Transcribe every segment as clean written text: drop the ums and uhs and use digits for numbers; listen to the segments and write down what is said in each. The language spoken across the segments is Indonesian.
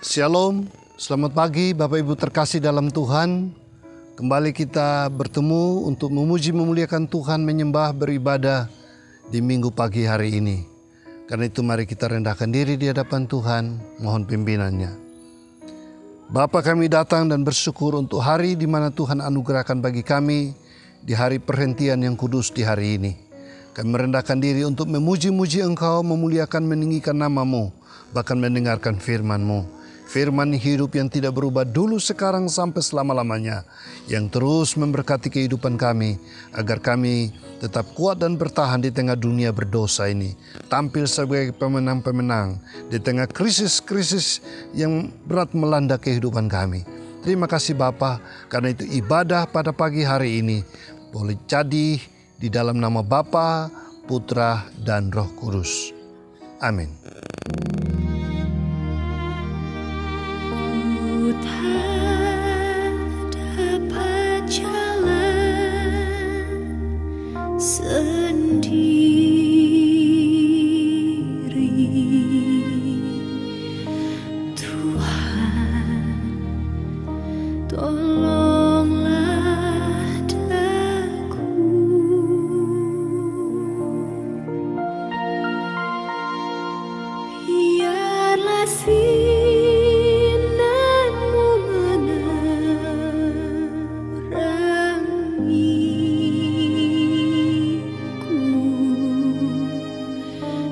Shalom, selamat pagi Bapak Ibu terkasih dalam Tuhan. Kembali kita bertemu untuk memuji memuliakan Tuhan, menyembah, beribadah di minggu pagi hari ini. Karena itu mari kita rendahkan diri di hadapan Tuhan, mohon pimpinannya. Bapa, kami datang dan bersyukur untuk hari di mana Tuhan anugerahkan bagi kami di hari perhentian yang kudus di hari ini. Kami merendahkan diri untuk memuji-muji Engkau, memuliakan, meninggikan nama-Mu, bahkan mendengarkan firman-Mu. Firman hidup yang tidak berubah dulu, sekarang, sampai selama-lamanya, yang terus memberkati kehidupan kami, agar kami tetap kuat dan bertahan di tengah dunia berdosa ini, tampil sebagai pemenang-pemenang di tengah krisis-krisis yang berat melanda kehidupan kami. Terima kasih Bapa, karena itu ibadah pada pagi hari ini boleh jadi di dalam nama Bapa, Putra, dan Roh Kudus. Amin. Tak dapat jalan sendiri, Tuhan, tolonglah daku. Biarlah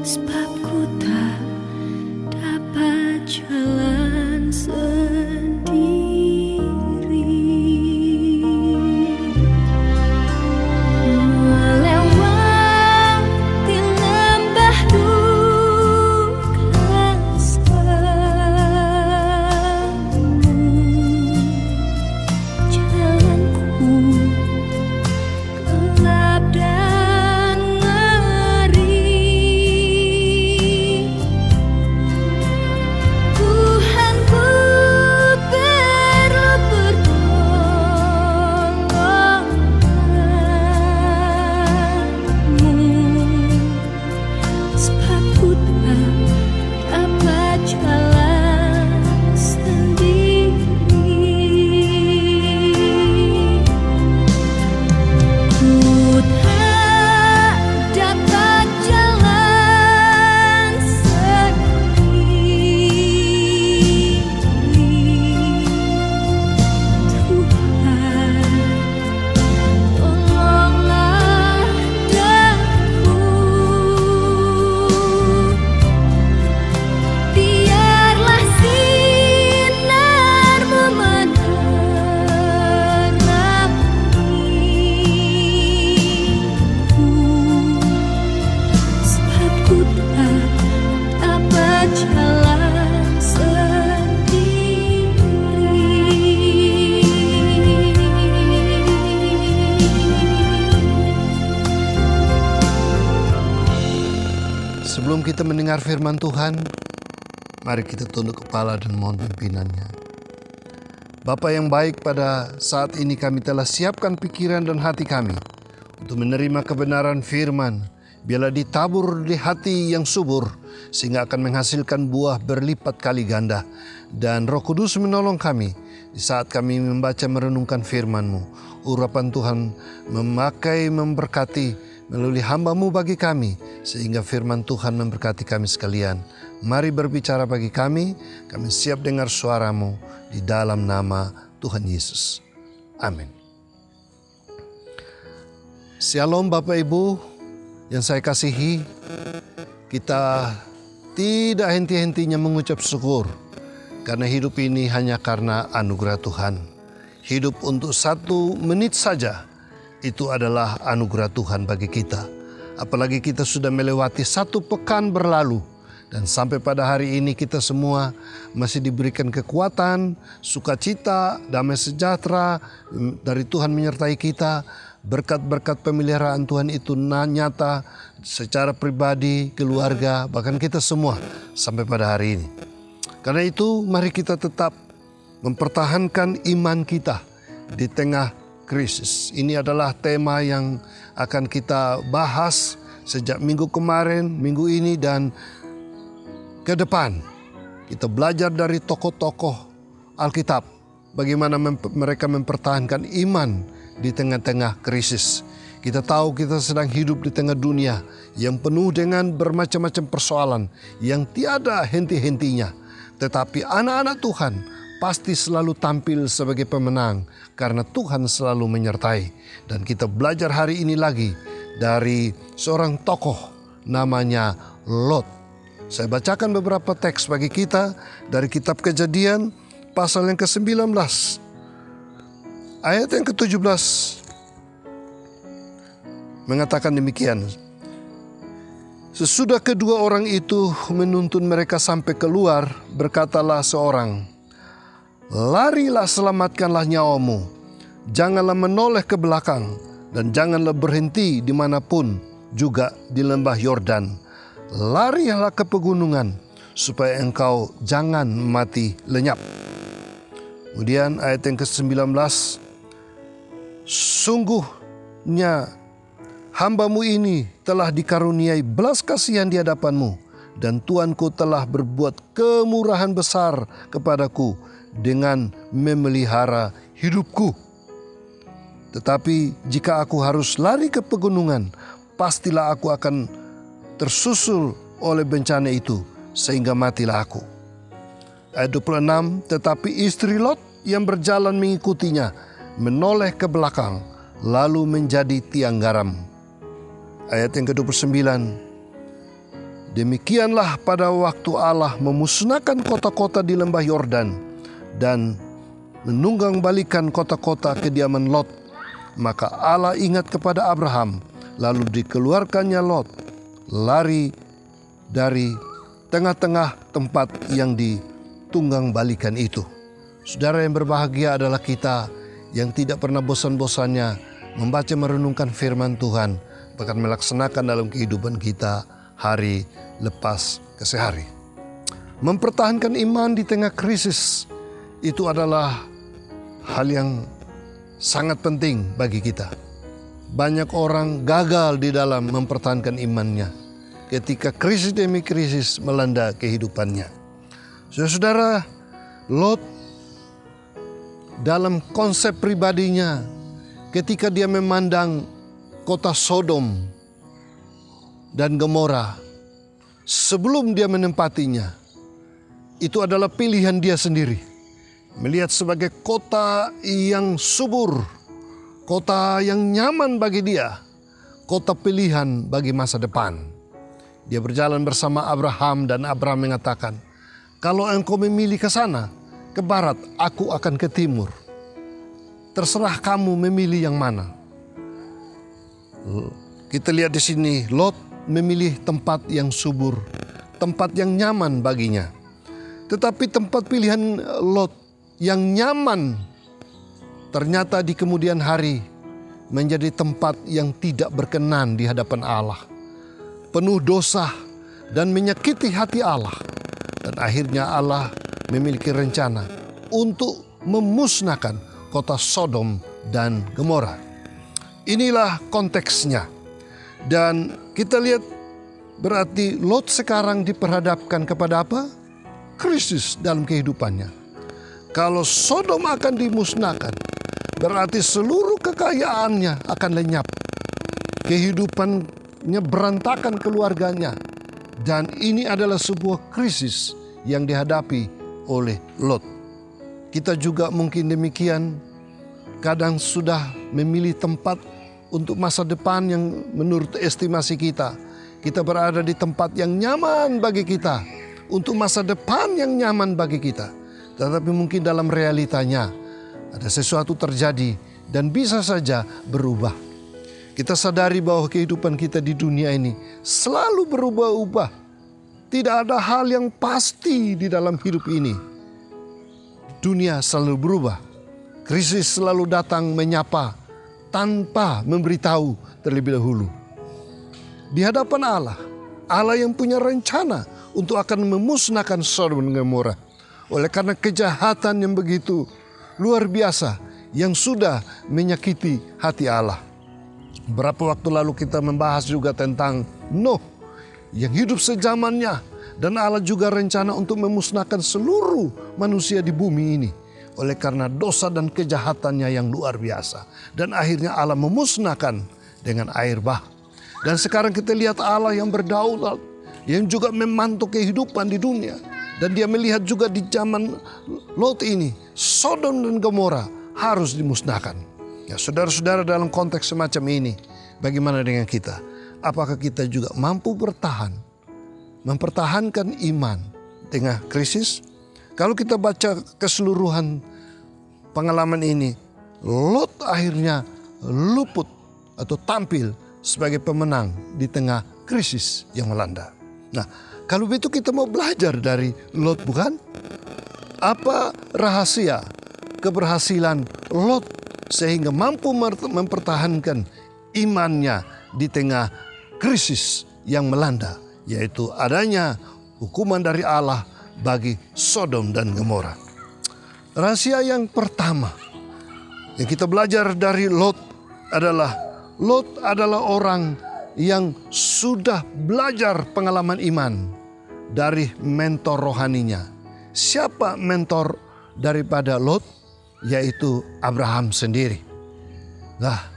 sebab ku tak dapat jalan sendiri, melewati lembah duka semu, jalanku gelap dan Sebelum kita mendengar firman Tuhan, mari kita tunduk kepala dan mohon pimpinannya. Bapa yang baik, pada saat ini kami telah siapkan pikiran dan hati kami untuk menerima kebenaran firman. Biarlah ditabur di hati yang subur, sehingga akan menghasilkan buah berlipat kali ganda. Dan Roh Kudus menolong kami di saat kami membaca merenungkan firman-Mu. Urapan Tuhan memakai, memberkati melalui hamba-Mu bagi kami, sehingga firman Tuhan memberkati kami sekalian. Mari berbicara bagi kami siap dengar suara-Mu di dalam nama Tuhan Yesus. Amin. Shalom Bapak Ibu yang saya kasihi, kita tidak henti-hentinya mengucap syukur, karena hidup ini hanya karena anugerah Tuhan. Hidup untuk 1 menit saja, itu adalah anugerah Tuhan bagi kita. Apalagi kita sudah melewati 1 pekan berlalu, dan sampai pada hari ini kita semua masih diberikan kekuatan, sukacita, damai sejahtera dari Tuhan menyertai kita. Berkat-berkat pemeliharaan Tuhan itu nyata secara pribadi, keluarga, bahkan kita semua sampai pada hari ini. Karena itu mari kita tetap mempertahankan iman kita di tengah krisis. Ini adalah tema yang akan kita bahas sejak minggu kemarin, minggu ini, dan ke depan. Kita belajar dari tokoh-tokoh Alkitab bagaimana mereka mempertahankan iman di tengah-tengah krisis. Kita tahu kita sedang hidup di tengah dunia yang penuh dengan bermacam-macam persoalan yang tiada henti-hentinya. Tetapi anak-anak Tuhan pasti selalu tampil sebagai pemenang karena Tuhan selalu menyertai. Dan kita belajar hari ini lagi dari seorang tokoh namanya Lot. Saya bacakan beberapa teks bagi kita dari kitab Kejadian pasal yang ke-19 ayat yang ke-17 mengatakan demikian. Sesudah kedua orang itu menuntun mereka sampai keluar, berkatalah seorang, "Larilah, selamatkanlah nyawamu, janganlah menoleh ke belakang, dan janganlah berhenti dimanapun, juga di lembah Yordan. Larilah ke pegunungan, supaya engkau jangan mati lenyap." Kemudian ayat yang ke-19, "Sungguhnya hambamu ini telah dikaruniai belas kasihan di hadapanmu, dan Tuanku telah berbuat kemurahan besar kepadaku dengan memelihara hidupku. Tetapi jika aku harus lari ke pegunungan, pastilah aku akan tersusul oleh bencana itu, sehingga matilah aku." Ayat 26, tetapi istri Lot yang berjalan mengikutinya menoleh ke belakang, lalu menjadi tiang garam. Ayat yang ke-29, demikianlah pada waktu Allah memusnahkan kota-kota di lembah Yordan dan menunggang balikan kota-kota kediaman Lot, maka Allah ingat kepada Abraham, lalu dikeluarkannya Lot lari dari tengah-tengah tempat yang ditunggang balikan itu. Saudara yang berbahagia adalah kita yang tidak pernah bosan-bosannya membaca merenungkan firman Tuhan, bahkan melaksanakan dalam kehidupan kita hari lepas kesehari. Mempertahankan iman di tengah krisis itu adalah hal yang sangat penting bagi kita. Banyak orang gagal di dalam mempertahankan imannya ketika krisis demi krisis melanda kehidupannya. Saudara, Lot dalam konsep pribadinya ketika dia memandang kota Sodom dan Gomora sebelum dia menempatinya, itu adalah pilihan dia sendiri. Melihat sebagai kota yang subur, kota yang nyaman bagi dia, kota pilihan bagi masa depan. Dia berjalan bersama Abraham dan Abraham mengatakan, "Kalau engkau memilih ke sana, ke barat, aku akan ke timur. Terserah kamu memilih yang mana." Kita lihat di sini, Lot memilih tempat yang subur, tempat yang nyaman baginya. Tetapi tempat pilihan Lot yang nyaman ternyata di kemudian hari menjadi tempat yang tidak berkenan di hadapan Allah, penuh dosa dan menyakiti hati Allah. Dan akhirnya Allah memiliki rencana untuk memusnahkan kota Sodom dan Gomora. Inilah konteksnya. Dan kita lihat berarti Lot sekarang diperhadapkan kepada apa? Krisis dalam kehidupannya. Kalau Sodom akan dimusnahkan, berarti seluruh kekayaannya akan lenyap. Kehidupannya berantakan, keluarganya. Dan ini adalah sebuah krisis yang dihadapi oleh Lot. Kita juga mungkin demikian, kadang sudah memilih tempat untuk masa depan yang menurut estimasi kita. Kita berada di tempat yang nyaman bagi kita, untuk masa depan yang nyaman bagi kita. Tetapi mungkin dalam realitanya ada sesuatu terjadi dan bisa saja berubah. Kita sadari bahwa kehidupan kita di dunia ini selalu berubah-ubah. Tidak ada hal yang pasti di dalam hidup ini. Dunia selalu berubah. Krisis selalu datang menyapa tanpa memberitahu terlebih dahulu. Di hadapan Allah, Allah yang punya rencana untuk akan memusnahkan Sodom dan Gomora. Oleh karena kejahatan yang begitu luar biasa yang sudah menyakiti hati Allah. Beberapa waktu lalu kita membahas juga tentang Nuh yang hidup sezamannya Dan Allah juga rencana untuk memusnahkan seluruh manusia di bumi ini. Oleh karena dosa dan kejahatannya yang luar biasa. Dan akhirnya Allah memusnahkan dengan air bah. Dan sekarang kita lihat Allah yang berdaulat, yang juga memantau kehidupan di dunia. Dan dia melihat juga di zaman Lot ini, Sodom dan Gomora harus dimusnahkan. Ya, saudara-saudara, dalam konteks semacam ini, bagaimana dengan kita? Apakah kita juga mampu mempertahankan iman tengah krisis? Kalau kita baca keseluruhan pengalaman ini, Lot akhirnya luput atau tampil sebagai pemenang di tengah krisis yang melanda. Nah, kalau begitu kita mau belajar dari Lot, bukan? Apa rahasia keberhasilan Lot sehingga mampu mempertahankan imannya di tengah krisis yang melanda, yaitu adanya hukuman dari Allah bagi Sodom dan Gomora. Rahasia yang pertama yang kita belajar dari Lot adalah orang yang sudah belajar pengalaman iman dari mentor rohaninya. Siapa mentor daripada Lot? Yaitu Abraham sendiri. Nah,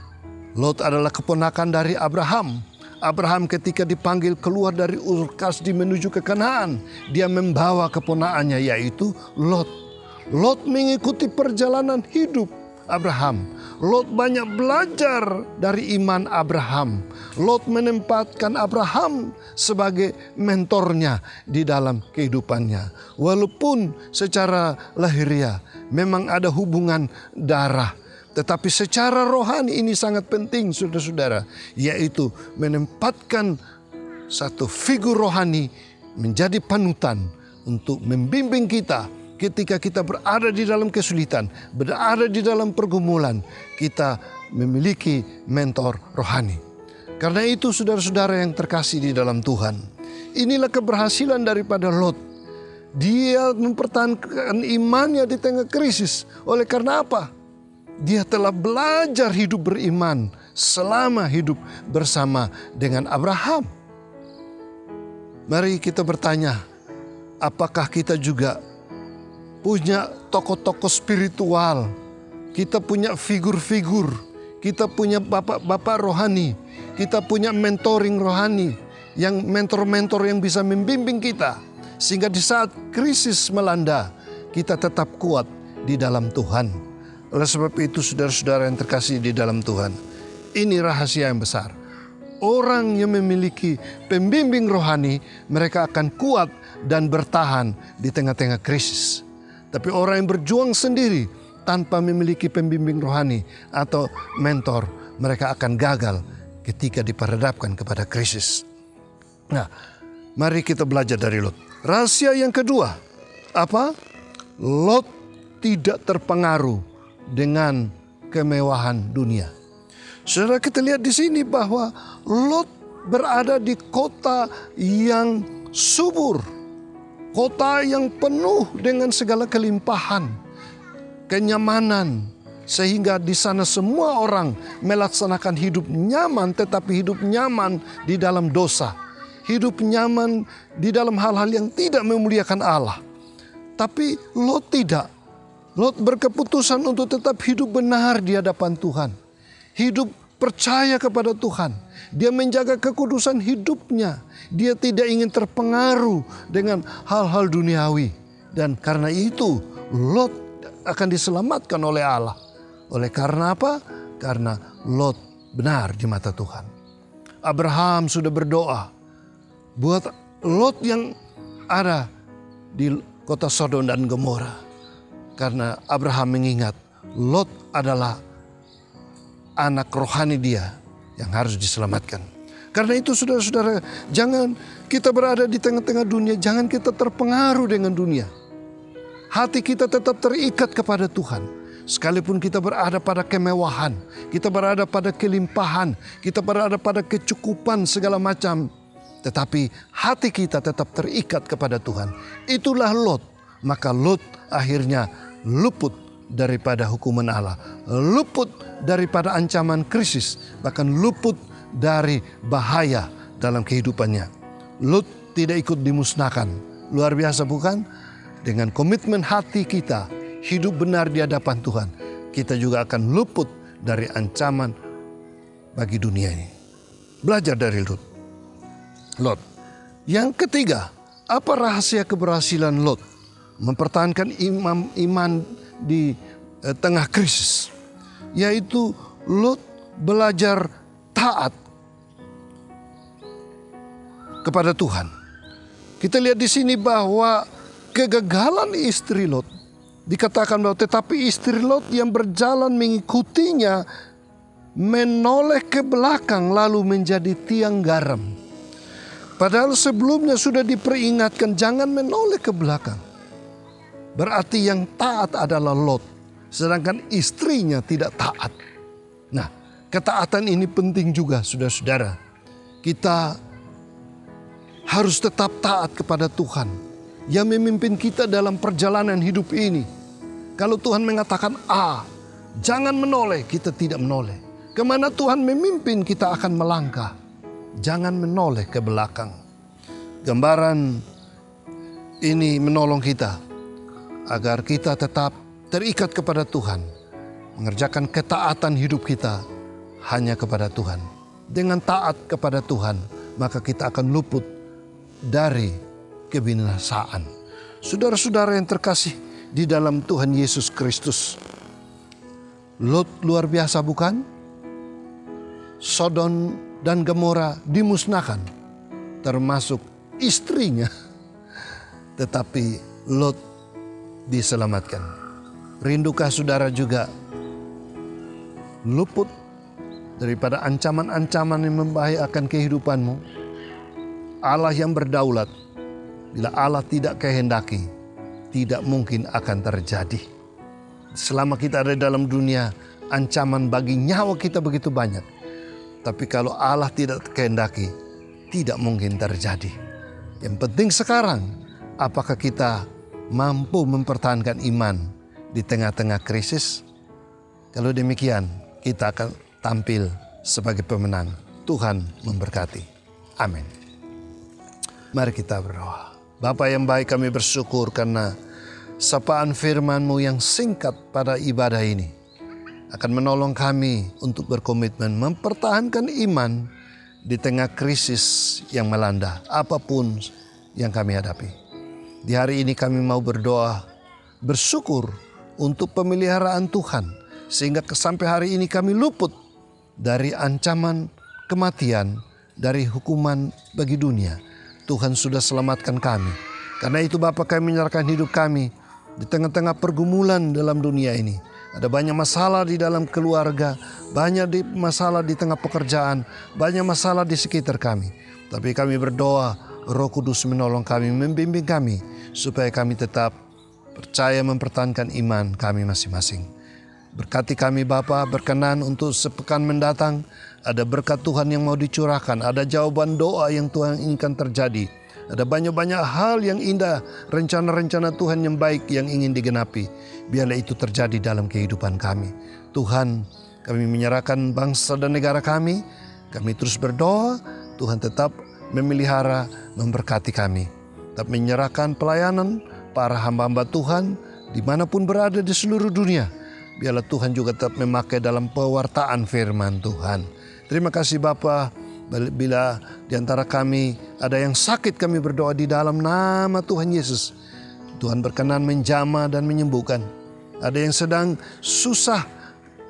Lot adalah keponakan dari Abraham. Abraham ketika dipanggil keluar dari Ur Kasdi menuju ke Kanaan, dia membawa keponakannya yaitu Lot. Lot mengikuti perjalanan hidup Abraham. Lot banyak belajar dari iman Abraham. Lot menempatkan Abraham sebagai mentornya di dalam kehidupannya. Walaupun secara lahiriah memang ada hubungan darah, tetapi secara rohani ini sangat penting, saudara-saudara, yaitu menempatkan satu figur rohani menjadi panutan untuk membimbing kita ketika kita berada di dalam kesulitan, berada di dalam pergumulan, kita memiliki mentor rohani. Karena itu saudara-saudara yang terkasih di dalam Tuhan, inilah keberhasilan daripada Lot. Dia mempertahankan imannya di tengah krisis. Oleh karena apa? Dia telah belajar hidup beriman selama hidup bersama dengan Abraham. Mari kita bertanya, apakah kita juga punya tokoh-tokoh spiritual, kita punya figur-figur, kita punya bapak-bapak rohani, kita punya mentoring rohani, yang mentor-mentor yang bisa membimbing kita, sehingga di saat krisis melanda, kita tetap kuat di dalam Tuhan. Oleh sebab itu saudara-saudara yang terkasih di dalam Tuhan, ini rahasia yang besar. Orang yang memiliki pembimbing rohani, mereka akan kuat dan bertahan di tengah-tengah krisis. Tapi orang yang berjuang sendiri tanpa memiliki pembimbing rohani atau mentor, mereka akan gagal ketika diperhadapkan kepada krisis. Nah, mari kita belajar dari Lot. Rahasia yang kedua, apa? Lot tidak terpengaruh dengan kemewahan dunia. Saudara, kita lihat di sini bahwa Lot berada di kota yang subur, kota yang penuh dengan segala kelimpahan, kenyamanan, sehingga di sana semua orang melaksanakan hidup nyaman, tetapi hidup nyaman di dalam dosa, hidup nyaman di dalam hal-hal yang tidak memuliakan Allah. Tapi Lot tidak. Lot berkeputusan untuk tetap hidup benar di hadapan Tuhan, hidup percaya kepada Tuhan. Dia menjaga kekudusan hidupnya. Dia tidak ingin terpengaruh dengan hal-hal duniawi. Dan karena itu Lot akan diselamatkan oleh Allah. Oleh karena apa? Karena Lot benar di mata Tuhan. Abraham sudah berdoa buat Lot yang ada di kota Sodom dan Gomora. Karena Abraham mengingat Lot adalah anak rohani dia yang harus diselamatkan. Karena itu saudara-saudara, jangan kita berada di tengah-tengah dunia, jangan kita terpengaruh dengan dunia. Hati kita tetap terikat kepada Tuhan. Sekalipun kita berada pada kemewahan, kita berada pada kelimpahan, kita berada pada kecukupan segala macam, tetapi hati kita tetap terikat kepada Tuhan. Itulah Lot. Maka Lot akhirnya luput daripada hukuman Allah, luput daripada ancaman krisis, bahkan luput dari bahaya dalam kehidupannya. Lot tidak ikut dimusnahkan. Luar biasa bukan? Dengan komitmen hati kita hidup benar di hadapan Tuhan, kita juga akan luput dari ancaman bagi dunia ini. Belajar dari Lot. Yang ketiga, apa rahasia keberhasilan Lot mempertahankan iman di tengah krisis? Yaitu Lot belajar taat kepada Tuhan. Kita lihat di sini bahwa kegagalan istri Lot dikatakan bahwa tetapi istri Lot yang berjalan mengikutinya menoleh ke belakang lalu menjadi tiang garam. Padahal sebelumnya sudah diperingatkan jangan menoleh ke belakang. Berarti yang taat adalah Lot, sedangkan istrinya tidak taat. Nah, ketaatan ini penting juga saudara-saudara. Kita harus tetap taat kepada Tuhan yang memimpin kita dalam perjalanan hidup ini. Kalau Tuhan mengatakan A, jangan menoleh, kita tidak menoleh. Kemana Tuhan memimpin kita akan melangkah. Jangan menoleh ke belakang. Gambaran ini menolong kita agar kita tetap terikat kepada Tuhan. Mengerjakan ketaatan hidup kita hanya kepada Tuhan. Dengan taat kepada Tuhan, maka kita akan luput dari kebinasaan. Saudara-saudara yang terkasih di dalam Tuhan Yesus Kristus, Lot luar biasa bukan? Sodom dan Gomora dimusnahkan, termasuk istrinya. Tetapi Lot diselamatkan. Rindukah saudara juga luput daripada ancaman-ancaman yang membahayakan kehidupanmu? Allah yang berdaulat, bila Allah tidak kehendaki, tidak mungkin akan terjadi. Selama kita ada dalam dunia, ancaman bagi nyawa kita begitu banyak. Tapi kalau Allah tidak kehendaki, tidak mungkin terjadi. Yang penting sekarang, apakah kita mampu mempertahankan iman di tengah-tengah krisis? Kalau demikian, kita akan tampil sebagai pemenang. Tuhan memberkati. Amin. Mari kita berdoa. Bapa yang baik, kami bersyukur karena sapaan firman-Mu yang singkat pada ibadah ini akan menolong kami untuk berkomitmen mempertahankan iman di tengah krisis yang melanda apapun yang kami hadapi. Di hari ini kami mau berdoa, bersyukur untuk pemeliharaan Tuhan sehingga sampai hari ini kami luput dari ancaman kematian, dari hukuman bagi dunia. Tuhan sudah selamatkan kami. Karena itu Bapa, kami menyerahkan hidup kami di tengah-tengah pergumulan dalam dunia ini. Ada banyak masalah di dalam keluarga, banyak masalah di tengah pekerjaan, banyak masalah di sekitar kami. Tapi kami berdoa, Roh Kudus menolong kami, membimbing kami, supaya kami tetap percaya mempertahankan iman kami masing-masing. Berkati kami Bapa, berkenan untuk sepekan mendatang, ada berkat Tuhan yang mau dicurahkan, ada jawaban doa yang Tuhan inginkan terjadi. Ada banyak-banyak hal yang indah, rencana-rencana Tuhan yang baik yang ingin digenapi. Biarlah itu terjadi dalam kehidupan kami. Tuhan, kami menyerahkan bangsa dan negara kami. Kami terus berdoa, Tuhan tetap memelihara, memberkati kami. Tetap menyerahkan pelayanan para hamba-hamba Tuhan dimanapun berada di seluruh dunia. Biarlah Tuhan juga tetap memakai dalam pewartaan firman Tuhan. Terima kasih Bapa. Bila di antara kami ada yang sakit, kami berdoa di dalam nama Tuhan Yesus. Tuhan berkenan menjamah dan menyembuhkan. Ada yang sedang susah,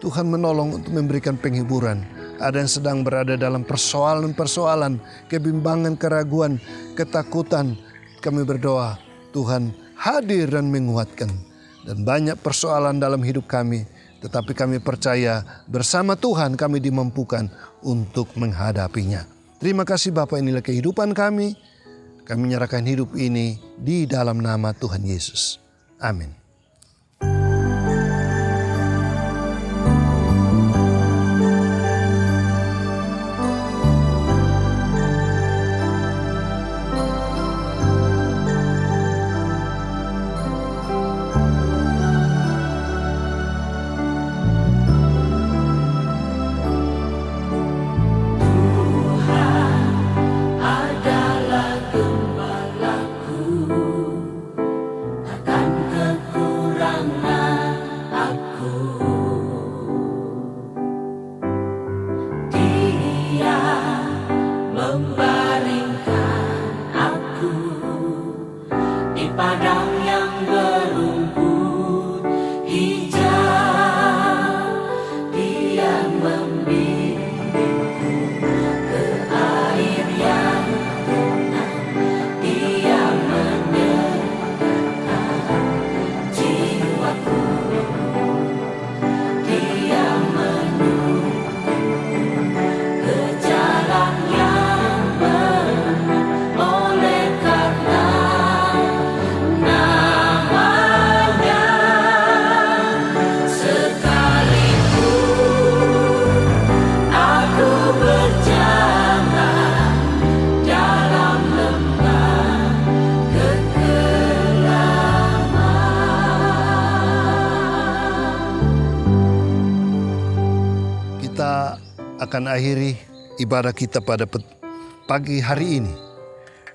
Tuhan menolong untuk memberikan penghiburan. Ada yang sedang berada dalam persoalan-persoalan, kebimbangan, keraguan, ketakutan. Kami berdoa, Tuhan hadir dan menguatkan. Dan banyak persoalan dalam hidup kami, tetapi kami percaya bersama Tuhan kami dimampukan untuk menghadapinya. Terima kasih Bapa, inilah kehidupan kami. Kami menyerahkan hidup ini di dalam nama Tuhan Yesus. Amin. adalah gembala. akan akhiri ibadah kita pada pagi hari ini.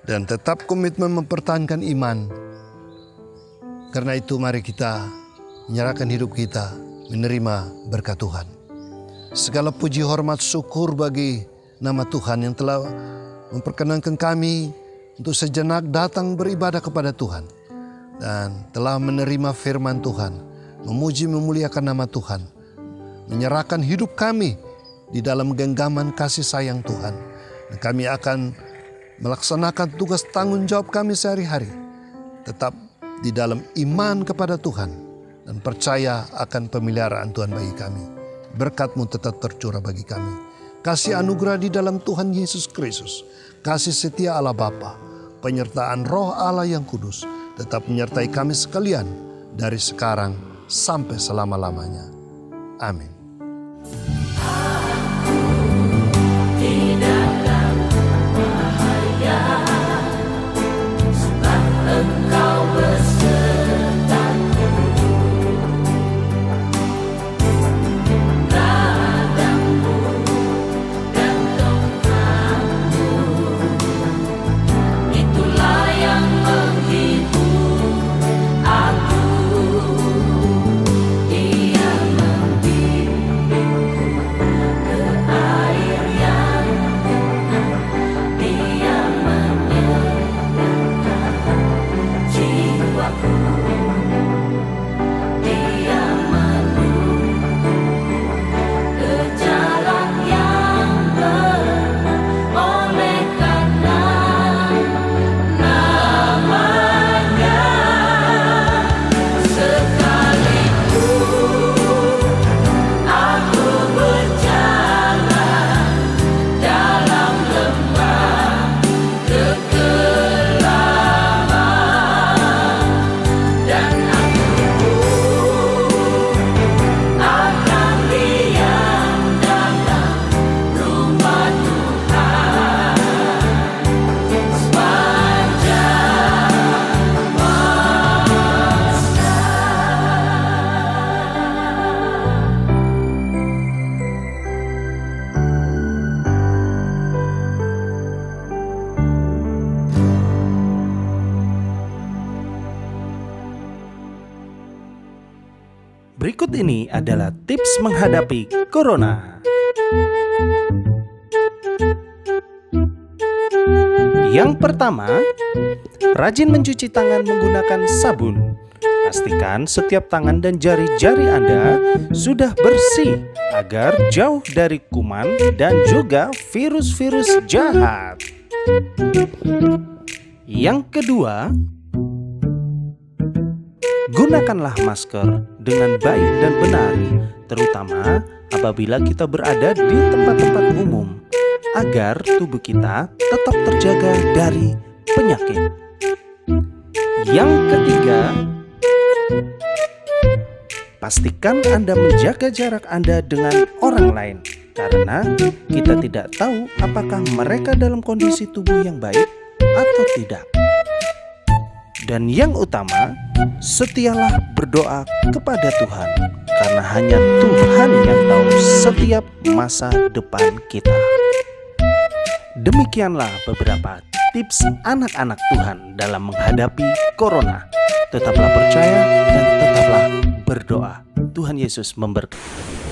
Dan tetap komitmen mempertahankan iman. Karena itu mari kita menyerahkan hidup kita, menerima berkat Tuhan. Segala puji, hormat, syukur bagi nama Tuhan yang telah memperkenankan kami untuk sejenak datang beribadah kepada Tuhan. Dan telah menerima firman Tuhan, memuji memuliakan nama Tuhan, menyerahkan hidup kami di dalam genggaman kasih sayang Tuhan. Dan kami akan melaksanakan tugas tanggung jawab kami sehari-hari, tetap di dalam iman kepada Tuhan dan percaya akan pemeliharaan Tuhan bagi kami. Berkat-Mu tetap tercurah bagi kami. Kasih anugerah di dalam Tuhan Yesus Kristus, kasih setia Allah Bapa, penyertaan Roh Allah yang kudus tetap menyertai kami sekalian dari sekarang sampai selama-lamanya. Amin. Berikut ini adalah tips menghadapi Corona. Yang pertama, rajin mencuci tangan menggunakan sabun. Pastikan setiap tangan dan jari-jari Anda sudah bersih agar jauh dari kuman dan juga virus-virus jahat. Yang kedua, gunakanlah masker dengan baik dan benar, terutama apabila kita berada di tempat-tempat umum, agar tubuh kita tetap terjaga dari penyakit. Yang ketiga, pastikan Anda menjaga jarak Anda dengan orang lain, karena kita tidak tahu apakah mereka dalam kondisi tubuh yang baik atau tidak. Dan yang utama, setialah berdoa kepada Tuhan, karena hanya Tuhan yang tahu setiap masa depan kita. Demikianlah beberapa tips anak-anak Tuhan dalam menghadapi Corona. Tetaplah percaya dan tetaplah berdoa. Tuhan Yesus memberkati.